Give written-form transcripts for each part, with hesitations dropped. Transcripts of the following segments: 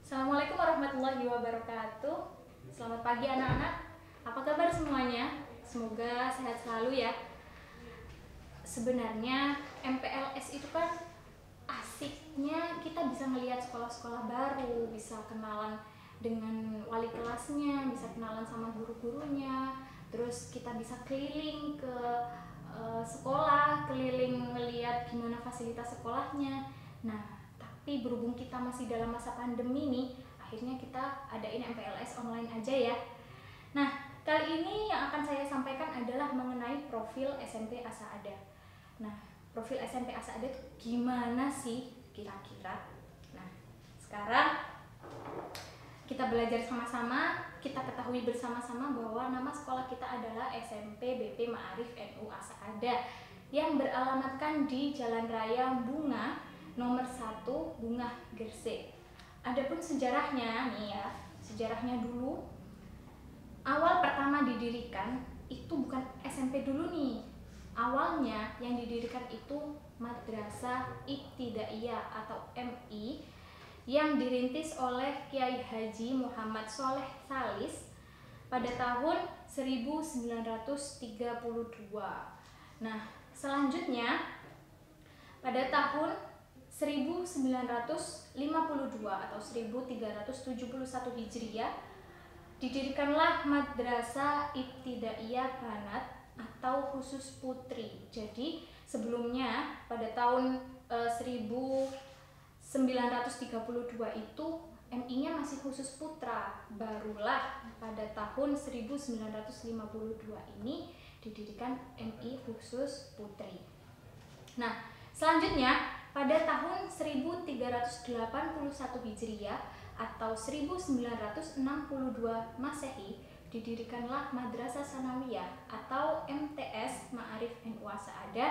Assalamualaikum warahmatullahi wabarakatuh. Selamat pagi anak-anak. Apa kabar semuanya? Semoga sehat selalu ya. Sebenarnya MPLS itu kan asiknya kita bisa melihat sekolah-sekolah baru, bisa kenalan dengan wali kelasnya, bisa kenalan sama guru-gurunya. Terus kita bisa keliling ke sekolah, keliling melihat gimana fasilitas sekolahnya. Nah, tapi berhubung kita masih dalam masa pandemi nih, akhirnya kita adain MPLS online aja ya. Nah, kali ini yang akan saya sampaikan adalah mengenai profil SMP Asa-Ada. Nah, profil SMP Asa-Ada itu gimana sih kira-kira? Nah, sekarang kita belajar sama-sama, kita ketahui bersama-sama bahwa nama sekolah kita adalah SMP BP Ma'arif NU Asa-Ada yang beralamatkan di Jalan Raya Bunga nomor 1 Bunga Gresik. Adapun sejarahnya nih ya, sejarahnya dulu awal pertama didirikan itu bukan SMP dulu nih. Awalnya yang didirikan itu Madrasah Ibtidaiyah atau MI yang dirintis oleh Kiai Haji Muhammad Soleh Salis pada tahun 1932. Nah, selanjutnya pada tahun 1952 atau 1371 Hijriah didirikanlah Madrasah Ibtidaiyah Banat atau khusus putri. Jadi sebelumnya pada tahun 1932 itu MI-nya masih khusus putra. Barulah pada tahun 1952 ini didirikan MI khusus putri. Nah, selanjutnya pada tahun 1381 Hijriah atau 1962 Masehi didirikanlah Madrasah Sanawiyah atau MTS Ma'arif NU Asa-Ada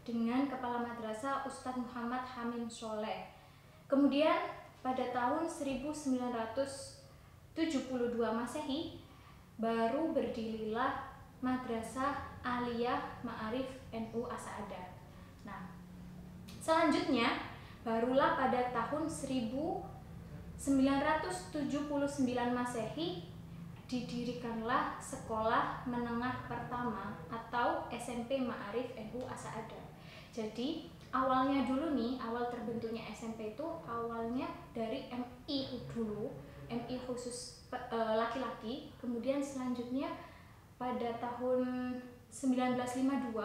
dengan kepala madrasah Ustadz Muhammad Hamim Soleh. Kemudian pada tahun 1972 Masehi baru berdirilah Madrasah Aliyah Ma'arif NU Asa-Ada. Nah, selanjutnya barulah pada tahun 1979 Masehi didirikanlah Sekolah Menengah Pertama atau SMP Ma'arif NU Asa-Ada. Jadi awalnya dulu nih, awal terbentuknya SMP itu awalnya dari MI dulu, MI khusus laki-laki. Kemudian selanjutnya pada tahun 1952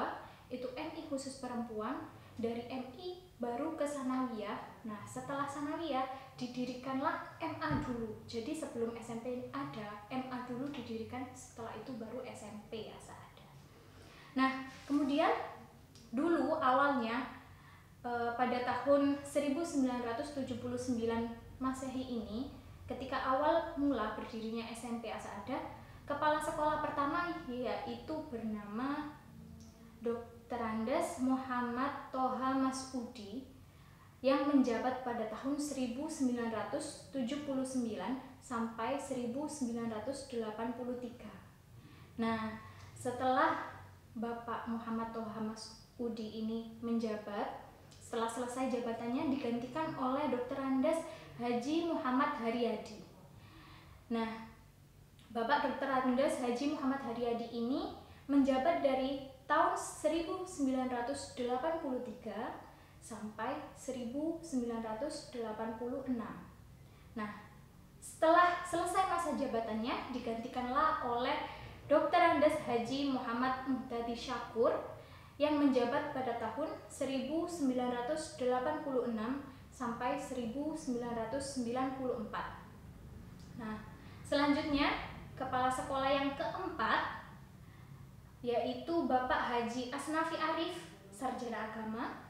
itu MI khusus perempuan. Dari MI baru ke Sanawiyah. Nah, setelah Sanawiyah didirikanlah MA dulu. Jadi sebelum SMP ada, MA dulu didirikan, setelah itu baru SMP Asa-Ada. Nah, kemudian dulu awalnya pada tahun 1979 Masehi ini, ketika awal mula berdirinya SMP Asa-Ada, kepala sekolah pertama yaitu bernama Dr. Andes Muhammad Toha Masudi yang menjabat pada tahun 1979 sampai 1983. Nah, setelah Bapak Muhammad Toha Masudi ini menjabat, setelah selesai jabatannya digantikan oleh Dr. Andes Haji Muhammad Haryadi. Nah, Bapak Dr. Andes Haji Muhammad Haryadi ini menjabat dari tahun 1983 sampai 1986. Nah, setelah selesai masa jabatannya digantikanlah oleh Dr. Andes Haji Muhammad Muhtadi Syakur yang menjabat pada tahun 1986 sampai 1994. Nah, selanjutnya kepala sekolah yang keempat yaitu Bapak Haji Asnafi Arif, sarjana agama,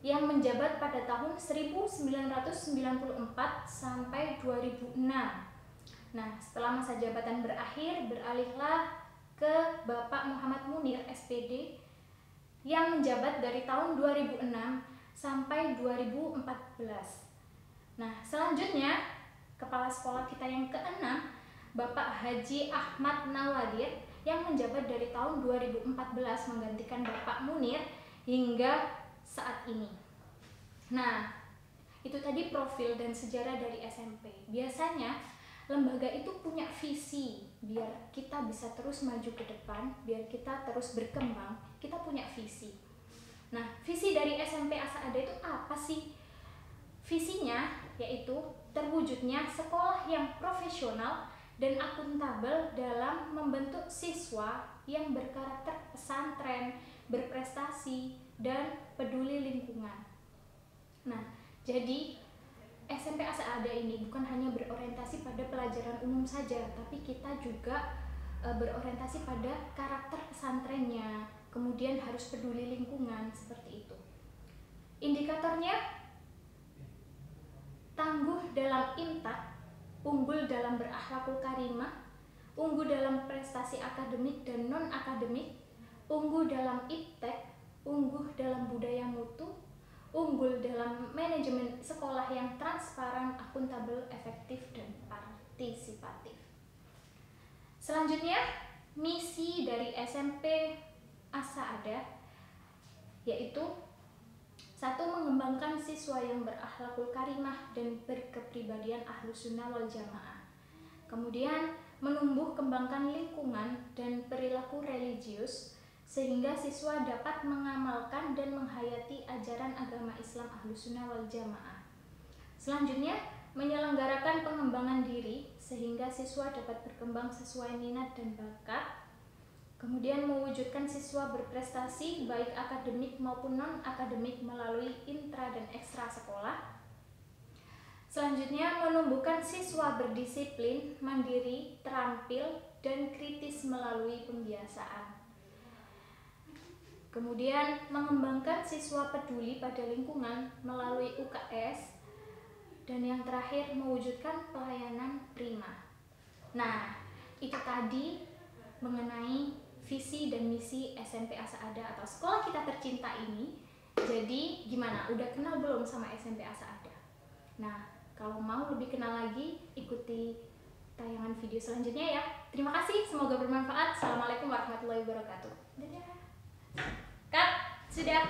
yang menjabat pada tahun 1994 sampai 2006. Nah, setelah masa jabatan berakhir, beralihlah ke Bapak Muhammad Munir, SPD, yang menjabat dari tahun 2006 sampai 2014. Nah, selanjutnya, kepala sekolah kita yang keenam, Bapak Haji Ahmad Nawadir, yang menjabat dari tahun 2014 menggantikan Bapak Munir hingga saat ini. Nah, itu tadi profil dan sejarah dari SMP. Biasanya lembaga itu punya visi biar kita bisa terus maju ke depan, biar kita terus berkembang, kita punya visi. Nah, visi dari SMP Asa Ada itu apa sih? Visinya yaitu terwujudnya sekolah yang profesional dan akuntabel dalam membentuk siswa yang berkarakter pesantren, berprestasi, dan peduli lingkungan. Nah, jadi SMP Asa Ada ini bukan hanya berorientasi pada pelajaran umum saja, tapi kita juga berorientasi pada karakter pesantrennya, kemudian harus peduli lingkungan, seperti itu. Indikatornya tangguh dalam imtak, unggul dalam berakhlakul karimah, unggul dalam prestasi akademik dan non-akademik, unggul dalam iptek, unggul dalam budaya mutu, unggul dalam manajemen sekolah yang transparan, akuntabel, efektif, dan partisipatif. Selanjutnya, misi dari SMP Asa Ada yaitu 1. Mengembangkan siswa yang berakhlakul karimah dan berkepribadian Ahlus Sunnah wal Jamaah. Kemudian, menumbuh kembangkan lingkungan dan perilaku religius sehingga siswa dapat mengamalkan dan menghayati ajaran agama Islam Ahlus Sunnah wal Jamaah. Selanjutnya, menyelenggarakan pengembangan diri sehingga siswa dapat berkembang sesuai minat dan bakat. Kemudian mewujudkan siswa berprestasi baik akademik maupun non-akademik melalui intra dan ekstra sekolah. Selanjutnya, menumbuhkan siswa berdisiplin, mandiri, terampil, dan kritis melalui pembiasaan. Kemudian, mengembangkan siswa peduli pada lingkungan melalui UKS. Dan yang terakhir, mewujudkan pelayanan prima. Nah, itu tadi mengenai visi dan misi SMP Asa Ada atau sekolah kita tercinta ini. Jadi gimana? Udah kenal belum sama SMP Asa Ada? Nah, kalau mau lebih kenal lagi, ikuti tayangan video selanjutnya ya. Terima kasih, semoga bermanfaat. Assalamualaikum warahmatullahi wabarakatuh. Dadah. Cut, sudah.